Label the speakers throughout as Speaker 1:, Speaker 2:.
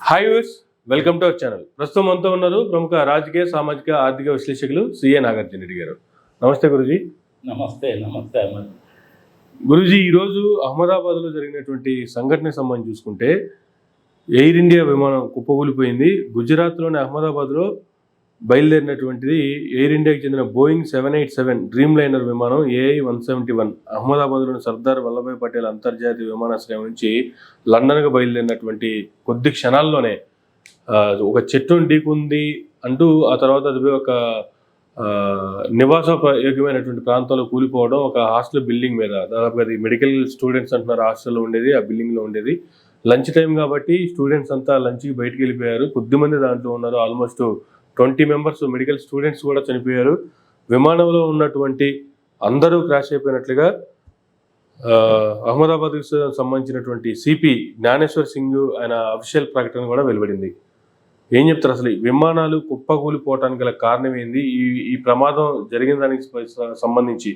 Speaker 1: Hi viewers, welcome to our channel. ప్రస్తుతం మనతో ఉన్నారు ప్రముఖ రాజకీయ సామాజిక ఆర్థిక విశ్లేషకులు సిఏ నాగార్జున రెడ్డి గారు. నమస్తే గురూజీ.
Speaker 2: నమస్తే అహ్మద్.
Speaker 1: గురూజీ, ఈరోజు అహ్మదాబాద్లో జరిగినటువంటి సంఘటనకు సంబంధించి చూసుకుంటే ఎయిర్ ఇండియా విమానం కుప్పకూలిపోయింది. గుజరాత్లోని అహ్మదాబాద్లో బయలుదేరినటువంటిది ఎయిర్ ఇండియాకి చెందిన బోయింగ్ 787 డ్రీమ్ లైనర్ విమానం AI-171 అహ్మదాబాద్లోని సర్దార్ వల్లభాయ్ పటేల్ అంతర్జాతీయ విమానాశ్రయం నుంచి లండన్గా బయలుదేరినటువంటి కొద్ది క్షణాల్లోనే ఒక చెట్టును ఢీకుంది అంటూ ఆ తర్వాత అది ఒక నివాసయోగ్యమైనటువంటి ప్రాంతంలో కూలిపోవడం, ఒక హాస్టల్ బిల్డింగ్ మీద, దాదాపుగా అది మెడికల్ స్టూడెంట్స్ అంటున్నారు హాస్టల్లో ఉండేది, ఆ బిల్డింగ్లో ఉండేది. లంచ్ టైం కాబట్టి స్టూడెంట్స్ అంతా లంచ్కి బయటికి వెళ్ళిపోయారు. కొద్దిమంది దాంట్లో ఉన్నారు. ఆల్మోస్ట్ 20 మెంబర్స్ మెడికల్ స్టూడెంట్స్ కూడా చనిపోయారు. విమానంలో ఉన్నటువంటి అందరూ క్రాష్ అయిపోయినట్లుగా అహ్మదాబాద్కి సంబంధించినటువంటి సిపి జ్ఞానేశ్వర్ సింగ్ ఆయన అఫీషియల్ ప్రకటన కూడా వెలువడింది. ఏం చెప్తారు, అసలు విమానాలు కుప్పకూలిపోవటానికి గల కారణం ఏంది? ఈ ప్రమాదం జరిగిన దానికి సంబంధించి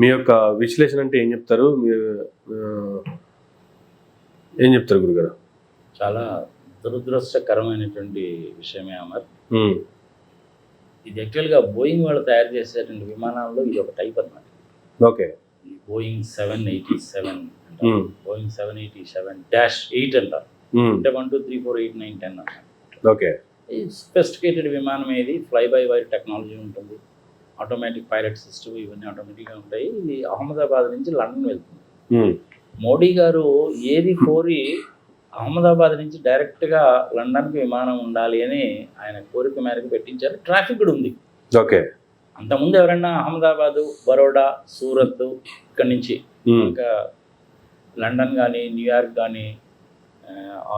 Speaker 1: మీ యొక్క విశ్లేషణ అంటే ఏం చెప్తారు? ఏం చెప్తారు గురుగారు?
Speaker 2: చాలా దురదృష్టకరమైనటువంటి విషయమే అమర్. ఇది యాక్చువల్గా బోయింగ్ వాళ్ళు తయారు చేసేటువంటి విమానాల్లో ఇది ఒక టైప్ అన్నమాట.
Speaker 1: ఓకే.
Speaker 2: బోయింగ్ 787 అంటారు. బోయింగ్ 787-8 అంటారు. అంటే 1 2 3 4 8 9 10 అన్నమాట.
Speaker 1: ఓకే.
Speaker 2: ఈ స్పెసిఫికేటెడ్ విమానం ఏది, ఫ్లై బై వైర్ టెక్నాలజీ ఉంటుంది, ఆటోమేటిక్ పైలట్ సిస్టమ్ ఇవన్నీ ఆటోమేటిక్గా ఉంటాయి. ఇది అహ్మదాబాద్ నుంచి లండన్ వెళ్తుంది. మోడీ గారు ఏది కోరి అహ్మదాబాద్ నుంచి డైరెక్ట్గా లండన్కి విమానం ఉండాలి అని ఆయన కోరిక మేరకు పెట్టించారు. ట్రాఫిక్ కూడా ఉంది.
Speaker 1: ఓకే.
Speaker 2: అంతకుముందు ఎవరైనా అహ్మదాబాదు, బరోడా, సూరత్ ఇక్కడి నుంచి ఇంకా లండన్ కానీ, న్యూయార్క్ కానీ,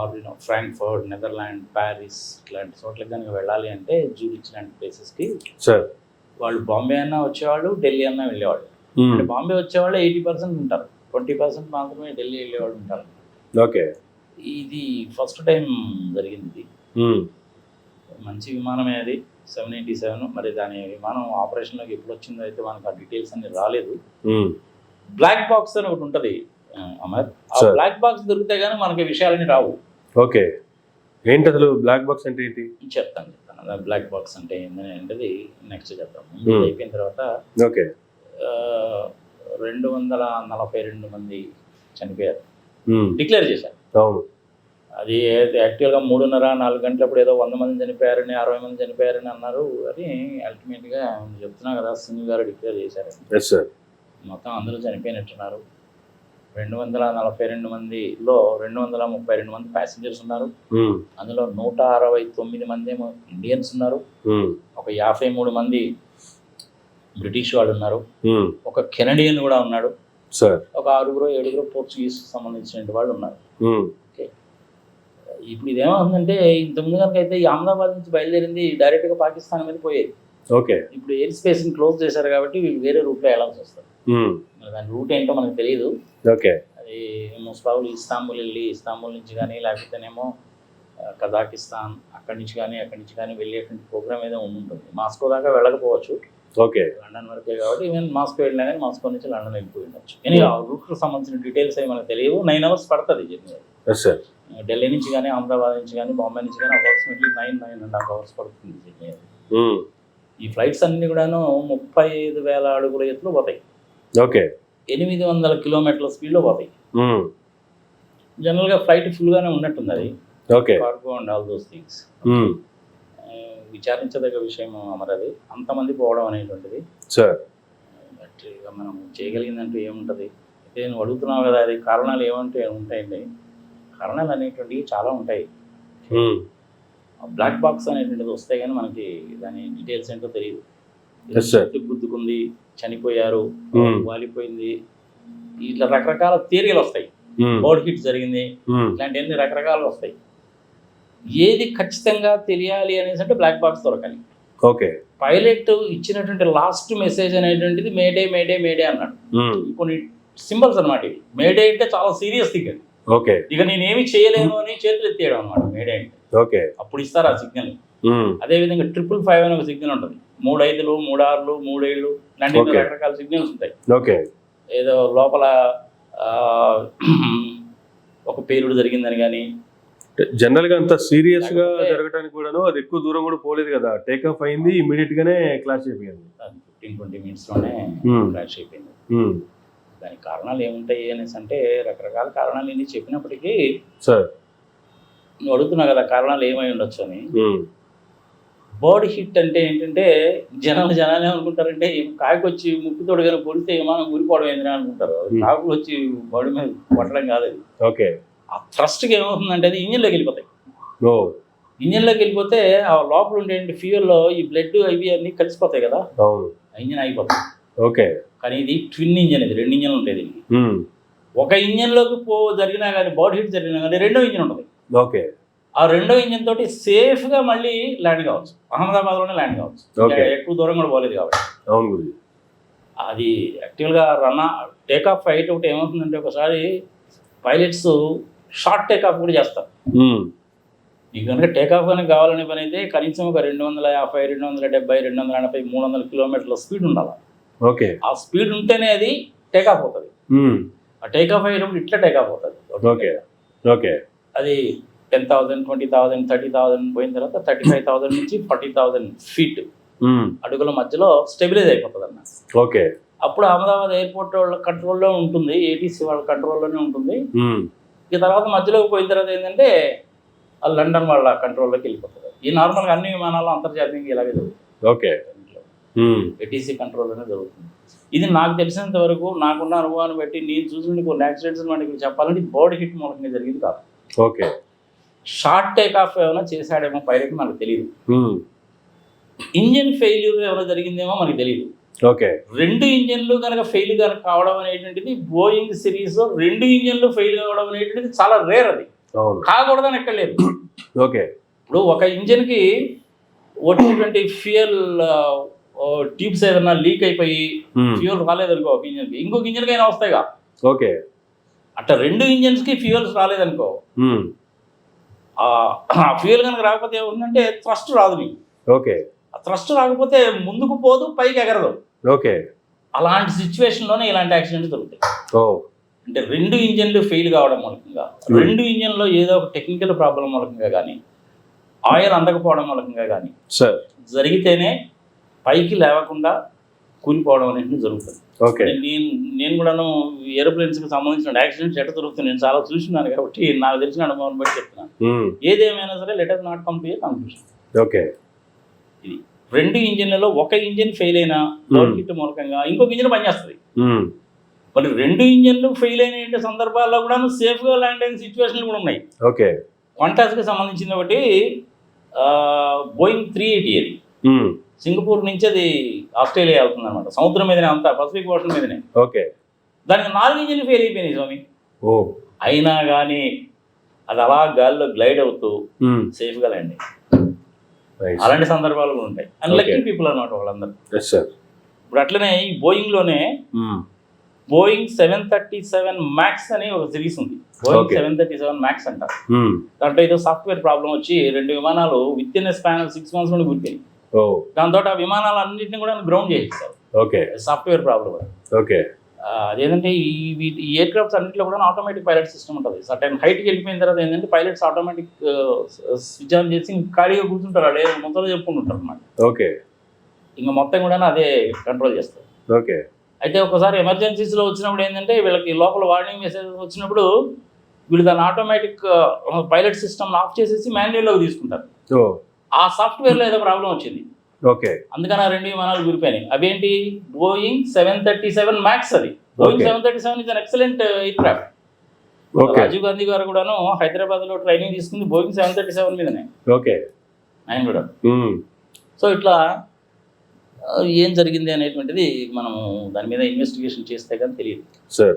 Speaker 2: ఆర్ ఫ్రాంక్ఫర్ట్, నెదర్లాండ్, ప్యారిస్ ఇట్లాంటి చోట్లకి కనుక వెళ్ళాలి అంటే జూరిచ్ లాంటి ప్లేసెస్కి వాళ్ళు బాంబే అన్నా వచ్చేవాళ్ళు, ఢిల్లీ అన్నా వెళ్ళేవాళ్ళు. అంటే బాంబే వచ్చేవాళ్ళు 80% ఉంటారు, 20% మాత్రమే ఢిల్లీ వెళ్ళేవాళ్ళు ఉంటారు.
Speaker 1: ఓకే.
Speaker 2: ఇది ఫస్ట్ టైం జరిగింది. మంచి విమానమే అది 787. మరి దాని విమానం ఆపరేషన్లోకి ఎప్పుడు వచ్చిందో అయితే మనకు ఆ డీటెయిల్స్ అన్ని రాలేదు. బ్లాక్ బాక్స్ అని ఒకటి ఉంటుంది అమర్. ఆ బ్లాక్ బాక్స్ దొరికితే కానీ మనకి విషయాలన్నీ రావు.
Speaker 1: ఓకే. ఏంటి అసలు బ్లాక్ బాక్స్ అంటే ఏంటి?
Speaker 2: చెప్తాను. బ్లాక్ బాక్స్ అంటే ఏంటని అంటే నెక్స్ట్ చెప్తాం. అయిపోయిన తర్వాత
Speaker 1: ఓకే
Speaker 2: 242 మంది చనిపోయారు డిక్లేర్ చేశారు.
Speaker 1: అవును.
Speaker 2: అది యాక్చువల్గా 3:30-4 గంటలప్పుడు ఏదో 100 మంది చనిపోయారని, 60 మంది చనిపోయారని అన్నారు. అది అల్టిమేట్గా చెప్తున్నా కదా, సింగ్ గారు డిక్లేర్ చేశారు. మొత్తం అందరూ చనిపోయినట్టున్నారు. 242 మందిలో 232 మంది ప్యాసింజర్స్ ఉన్నారు. అందులో 169 మంది ఏమో ఇండియన్స్ ఉన్నారు. ఒక 53 మంది బ్రిటిష్ వాళ్ళు ఉన్నారు. ఒక కెనడియన్ కూడా ఉన్నాడు. ఒక 6-7 పోర్చుగీస్ సంబంధించిన వాళ్ళు ఉన్నారు. ఓకే. ఇప్పుడు ఇదేమవుతుందంటే, ఇంతకుముందు కనుక అయితే ఈ అహ్మదాబాద్ నుంచి బయలుదేరింది డైరెక్ట్గా పాకిస్తాన్ మీద పోయేది.
Speaker 1: ఓకే.
Speaker 2: ఇప్పుడు ఎయిర్ స్పేస్ని క్లోజ్ చేశారు కాబట్టి వీళ్ళు వేరే రూట్లో వెళ్ళాల్సి వస్తుంది. దాని రూట్ ఏంటో మనకు తెలియదు.
Speaker 1: ఓకే.
Speaker 2: అది ముస్బాబులు ఇస్తాంబుల్ వెళ్ళి, ఇస్తాంబుల్ నుంచి కానీ లేకపోతేనేమో కజాకిస్తాన్ అక్కడి నుంచి కానీ వెళ్ళేటువంటి ప్రోగ్రామ్ ఏదో ఉంటుంది. మాస్కో దాకా వెళ్ళకపోవచ్చు.
Speaker 1: ఓకే.
Speaker 2: లండన్ వరకే కాబట్టి ఈవెన్ మాస్కో వెళ్ళినా కానీ మాస్కో నుంచి లండన్ వెళ్ళిపోయి ఉండొచ్చు. కానీ ఆ రూట్కి సంబంధించిన డీటెయిల్స్ అవి మనకు తెలియవు. 9 hours పడుతుంది జర్నీ. ఢిల్లీ నుంచి కానీ, అహ్మదాబాద్ నుంచి కానీ, బాంబే నుంచి కానీ అప్రాక్సిమేట్లీ 9.5 hours పడుతుంది జర్నీ. ఈ ఫ్లైట్స్ అన్ని కూడాను 35,000 అడుగుల ఎత్తులో పోతాయి.
Speaker 1: ఓకే.
Speaker 2: 800 కిలోమీటర్ల స్పీడ్లో పోతాయి. జనరల్గా ఫ్లైట్ ఫుల్గానే ఉన్నట్టుంది అది.
Speaker 1: Okay.
Speaker 2: Cargo and all those things. విచారించదగ్గ విషయం మరి అది అంతమంది పోవడం అనేటువంటిది. బట్ ఇక మనం చేయగలిగిందంటూ ఏముంటుంది? అయితే నేను అడుగుతున్నావు కదా, అది కారణాలు ఏమంటే ఉంటాయండి. కారణాలు అనేటువంటివి చాలా ఉంటాయి. బ్లాక్ బాక్స్ అనేటువంటిది వస్తే కానీ మనకి దాని డీటెయిల్స్ ఏంటో తెలియదు. గుద్దుకుంది, చనిపోయారు, వాలిపోయింది, ఇట్లా రకరకాల థియరీలు వస్తాయి. బోర్డ్ హిట్ జరిగింది, ఇట్లాంటివన్నీ రకరకాలు వస్తాయి. ఏది ఖచ్చితంగా తెలియాలి అనేసి అంటే బ్లాక్ బాక్స్ దొరకాలి.
Speaker 1: ఓకే.
Speaker 2: పైలట్ ఇచ్చినటువంటి లాస్ట్ మెసేజ్ అనేటువంటిది మేడే మేడే మేడే అన్నాడు. కొన్ని సింబల్స్ అనమాట ఇవి. మేడే అంటే చాలా సీరియస్ థింగ్ అది.
Speaker 1: ఓకే.
Speaker 2: ఇక నేనేమి చేయలేను అని చేతులు ఎత్తేయడం అనమాట మేడే అంటే.
Speaker 1: ఓకే.
Speaker 2: అప్పుడు ఇస్తారు ఆ సిగ్నల్. అదేవిధంగా 555 అని ఒక సిగ్నల్ ఉంటుంది. 3 5లు 3 6లు 3 7లు ఇలాంటి రకరకాల సిగ్నల్స్ ఉంటాయి.
Speaker 1: ఓకే.
Speaker 2: ఏదో లోపల ఒక పేలుడు జరిగిందని కానీ,
Speaker 1: జనరల్ గా అంత సీరియస్ గా
Speaker 2: లేకపోతే-
Speaker 1: జరగడానికి కూడాను అది ఎక్కువ దూరం కూడా పోలేదు కదా, టేక్ ఆఫ్ అయింది ఇమీడియట్ గానే క్లాష్ అయిపోయింది.
Speaker 2: 15-20 మినిట్స్లోనే
Speaker 1: Hmm.
Speaker 2: క్రాష్ అయిపోయింది.
Speaker 1: ఉమ్,
Speaker 2: దానికి కారణాలు ఏముంటాయి అనేసి అంటే రకరకాల కారణాలు ఇన్ని చెప్పినప్పటికీ
Speaker 1: సార్.
Speaker 2: నువ్వు అడుగుతున్నావు కదా కారణాలు ఏమై ఉండొచ్చు అని.
Speaker 1: ఉమ్,
Speaker 2: బాడీ హిట్ అంటే ఏంటంటే జనాలు ఏమనుకుంటారంటే కాకి వచ్చి ముక్కు తోడుగానే పొడితే ఏమైనా ఊరిపోవడం ఏంటని అనుకుంటారు. కాకులు వచ్చి బాడీ మీద కొట్టడం కాదు అది.
Speaker 1: ఓకే.
Speaker 2: ఆ థ్రస్ట్కి ఏమవుతుందంటే అది ఇంజిన్లోకి వెళ్ళిపోతాయి.
Speaker 1: ఓ,
Speaker 2: ఇంజిన్లోకి వెళ్ళిపోతే ఆ లోపల ఉండే ఫ్యూయల్లో ఈ బ్లడ్ ఇవి అన్నీ కలిసిపోతాయి కదా,
Speaker 1: అవును.
Speaker 2: ఆ ఇంజిన్ అయిపోతుంది.
Speaker 1: ఓకే.
Speaker 2: కానీ ఇది ట్విన్ ఇంజిన్, ఇది 2 ఇంజన్లు ఉంటాయి దీనికి.
Speaker 1: ఉమ్,
Speaker 2: ఒక ఇంజన్లోకి జరిగినా కానీ బాడీ హిట్ జరిగినా కానీ రెండో ఇంజిన్ ఉంటుంది.
Speaker 1: ఓకే.
Speaker 2: ఆ రెండో ఇంజిన్ తోటి సేఫ్గా మళ్ళీ ల్యాండ్ కావచ్చు, అహ్మదాబాద్లోనే ల్యాండ్ కావచ్చు.
Speaker 1: Okay.
Speaker 2: ఎక్కువ దూరం కూడా పోలేదు కాబట్టి.
Speaker 1: అవును గురుజీ.
Speaker 2: అది యాక్చువల్గా టేక్ ఆఫ్ అయ్యేటప్పుడు ఏమవుతుందంటే ఒకసారి పైలట్స్ షార్ట్ టేక్ ఆఫ్ కూడా చేస్తారు.
Speaker 1: ఉమ్,
Speaker 2: నీకు కనుక టేక్ ఆఫ్ కనుక కావాలనే పని అయితే కనీసం ఒక 250, 270, 280, 300 కిలోమీటర్ల స్పీడ్ ఉండాలి.
Speaker 1: ఓకే.
Speaker 2: ఆ స్పీడ్ ఉంటేనే అది టేక్ ఆఫ్ అవుతుంది.
Speaker 1: ఉమ్,
Speaker 2: ఆ టేక్ ఆఫ్ అయ్యేటప్పుడు ఇట్లా టేక్ ఆఫ్ అవుతుంది.
Speaker 1: ఓకే. ఓకే.
Speaker 2: అది 10,000, 20,000, 30,000 పోయిన తర్వాత 35,000 నుంచి 40,000 ఫీట్
Speaker 1: ఉమ్,
Speaker 2: అడుగుల మధ్యలో స్టెబిలైజ్ అయిపోతుంది అన్న.
Speaker 1: ఓకే.
Speaker 2: అప్పుడు అహ్మదాబాద్ ఎయిర్పోర్ట్ వాళ్ళ కంట్రోల్లో ఉంటుంది, ఏటీసీ వాళ్ళ కంట్రోల్లోనే ఉంటుంది.
Speaker 1: ఉమ్,
Speaker 2: ఇక తర్వాత మధ్యలోకి పోయిన తర్వాత ఏంటంటే ఆ లండన్ వాళ్ళ కంట్రోల్లోకి వెళ్ళిపోతుంది. ఈ నార్మల్గా అన్ని విమానాలు అంతర్జాతీయంగా ఇలాగే జరుగుతుంది.
Speaker 1: ఓకే. ఉమ్,
Speaker 2: ఏటీసీ కంట్రోల్లోనే జరుగుతుంది. ఇది నాకు తెలిసినంత వరకు నాకున్న అనుభవాన్ని బట్టి నేను చూసిన కొన్ని యాక్సిడెంట్స్ మనకి చెప్పాలంటే బాడీ హిట్ మూలంగా జరిగింది కాదు.
Speaker 1: ఓకే.
Speaker 2: షార్ట్ టేక్ ఆఫ్ ఏమైనా చేశాడేమో పైలట్ మనకు తెలియదు.
Speaker 1: ఉమ్,
Speaker 2: ఇంజిన్ ఫెయిల్యూర్ ఏమైనా జరిగిందేమో మనకు తెలియదు.
Speaker 1: ఓకే.
Speaker 2: 2 ఇంజన్లు కనుక ఫెయిల్ కనుక కావడం అనేటువంటిది బోయింగ్ సిరీస్ 2 ఇంజన్లు ఫెయిల్ కావడం అనేటువంటిది చాలా రేర్. అది
Speaker 1: అవును.
Speaker 2: కాకూడదని ఎక్కడ లేదు.
Speaker 1: ఓకే.
Speaker 2: ఇప్పుడు ఒక ఇంజన్కి వచ్చినటువంటి ఫ్యూయల్ ట్యూబ్స్ ఏదైనా లీక్ అయిపోయి
Speaker 1: ఉమ్,
Speaker 2: ఫ్యూయల్ రాలేదనుకో ఒక ఇంజన్కి, ఇంకొక ఇంజన్కి అయినా వస్తాయిగా.
Speaker 1: ఓకే.
Speaker 2: అట్లా 2 ఇంజన్స్కి ఫ్యూయల్స్ రాలేదనుకో,
Speaker 1: ఉమ్,
Speaker 2: ఆ ఫ్యూయల్ కనుక రాకపోతే ఏముందంటే థ్రస్ట్ రాదు నీకు.
Speaker 1: ఓకే.
Speaker 2: ఆ థ్రస్ట్ రాకపోతే ముందుకు పోదు, పైకి ఎగరదు.
Speaker 1: ఓకే.
Speaker 2: అలాంటి సిచ్యువేషన్లోనే ఇలాంటి యాక్సిడెంట్స్ దొరుకుతాయి.
Speaker 1: ఓ,
Speaker 2: అంటే 2 ఇంజన్లు ఫెయిల్ కావడం మూలకంగా, 2 ఇంజన్లో ఏదో ఒక టెక్నికల్ ప్రాబ్లం మూలకంగా కానీ, ఆయిల్ అందకపోవడం మూలకంగా కానీ
Speaker 1: సార్.
Speaker 2: జరిగితేనే పైకి లేవకుండా కూలిపోవడం అనేది జరుగుతుంది.
Speaker 1: ఓకే.
Speaker 2: నేను కూడాను ఏరోప్లేన్స్కి సంబంధించిన యాక్సిడెంట్స్ ఎట్లా జరుగుతుంది నేను చాలా చూసినాను కాబట్టి నాకు తెలిసిన అనుభవం బట్టి చెప్తున్నాను.
Speaker 1: ఉమ్,
Speaker 2: ఏదేమైనా సరే let us not come to A conclusion.
Speaker 1: Okay.
Speaker 2: ఇది 2 ఇంజిన్లలో ఒక ఇంజిన్ ఫెయిల్ అయినా బాడీ హిట్ మూలకంగా ఇంకొక ఇంజిన్ పనిచేస్తుంది.
Speaker 1: ఉమ్,
Speaker 2: మరి 2 ఇంజన్లు ఫెయిల్ అయిన సందర్భాల్లో కూడా సేఫ్గా ల్యాండ్ అయిన సిచ్యువేషన్లు కూడా ఉన్నాయి.
Speaker 1: ఓకే.
Speaker 2: క్వాంటాస్కి సంబంధించింది ఒకటి బోయింగ్ 380. అది
Speaker 1: ఉమ్,
Speaker 2: సింగపూర్ నుంచి అది ఆస్ట్రేలియా వెళ్తుంది అనమాట. సముద్రం మీదనే, అంతా పసిఫిక్ ఓషన్ మీదనే.
Speaker 1: ఓకే.
Speaker 2: దానికి 4 ఇంజన్లు ఫెయిల్ అయిపోయినాయి స్వామి.
Speaker 1: ఓ,
Speaker 2: అయినా కానీ అది అలా గాలిలో గ్లైడ్ అవుతూ
Speaker 1: ఉమ్,
Speaker 2: సేఫ్గా ల్యాండ్ అయింది.
Speaker 1: నైస్.
Speaker 2: అలాంటి సందర్భాలు కూడా ఉంటాయి. అన్లక్కీ పీపుల్ అనమాట వాళ్ళందరూ.
Speaker 1: Yes sir.
Speaker 2: ఇప్పుడు అట్లనే ఈ బోయింగ్లోనే
Speaker 1: ఉమ్,
Speaker 2: బోయింగ్ 737 మ్యాక్స్ అని ఒక సిరీస్ ఉంది. Boeing
Speaker 1: Okay.
Speaker 2: 737 మ్యాక్స్ అంటారు.
Speaker 1: ఉమ్,
Speaker 2: దాంట్లో ఏదో సాఫ్ట్వేర్ ప్రాబ్లం వచ్చి 2 విమానాలు విత్ ఇన్ స్పాన్ 6 months నుండి కూర్చున్నాయి.
Speaker 1: ఓ,
Speaker 2: దాంతో ఆ విమానాలు అన్నింటినీ కూడా గ్రౌండ్ చేసేస్తారు.
Speaker 1: ఓకే.
Speaker 2: Software problem.
Speaker 1: ఓకే.
Speaker 2: అదేంటంటే ఈ ఎయిర్ క్రాఫ్ట్స్ అన్నింటిలో కూడా ఆటోమేటిక్ పైలట్ సిస్టమ్ ఉంటుంది. సర్టైన్ హైట్కి వెళ్ళిపోయిన తర్వాత ఏంటంటే పైలట్స్ ఆటోమేటిక్ స్విచ్ ఆన్ చేసి ఖాళీగా కూర్చుంటారు. అదే మొత్తం చెప్పుకుంటుంటారు అన్నమాట.
Speaker 1: ఓకే.
Speaker 2: ఇంకా మొత్తం కూడా అదే కంట్రోల్ చేస్తారు.
Speaker 1: ఓకే.
Speaker 2: అయితే ఒకసారి ఎమర్జెన్సీస్లో వచ్చినప్పుడు ఏంటంటే వీళ్ళకి లోపల వార్నింగ్ మెసేజెస్ వచ్చినప్పుడు వీళ్ళు దాని ఆటోమేటిక్ పైలట్ సిస్టమ్ ఆఫ్ చేసేసి మాన్యువల్లోకి తీసుకుంటారు.
Speaker 1: ఓ,
Speaker 2: ఆ సాఫ్ట్వేర్లో ఏదో ప్రాబ్లం వచ్చింది.
Speaker 1: ఓకే.
Speaker 2: అందుకని ఆ 2 విమానాలు గురిపోయినాయి. అవేంటి? Boeing 737 max. అది Boeing
Speaker 1: Okay.
Speaker 2: 737 is an excellent aircraft.
Speaker 1: Okay.
Speaker 2: Rajiv Gandhi గారు కూడాను హైదరాబాద్లో ట్రైనింగ్ తీసుకుంది బోయింగ్ 737 మీదనే,
Speaker 1: ఓకే.
Speaker 2: ఆయన కూడా.
Speaker 1: ఉమ్,
Speaker 2: సో ఇట్లా ఏం జరిగింది అనేటువంటిది మనము దాని మీద ఇన్వెస్టిగేషన్ చేస్తే కానీ తెలియదు
Speaker 1: సార్.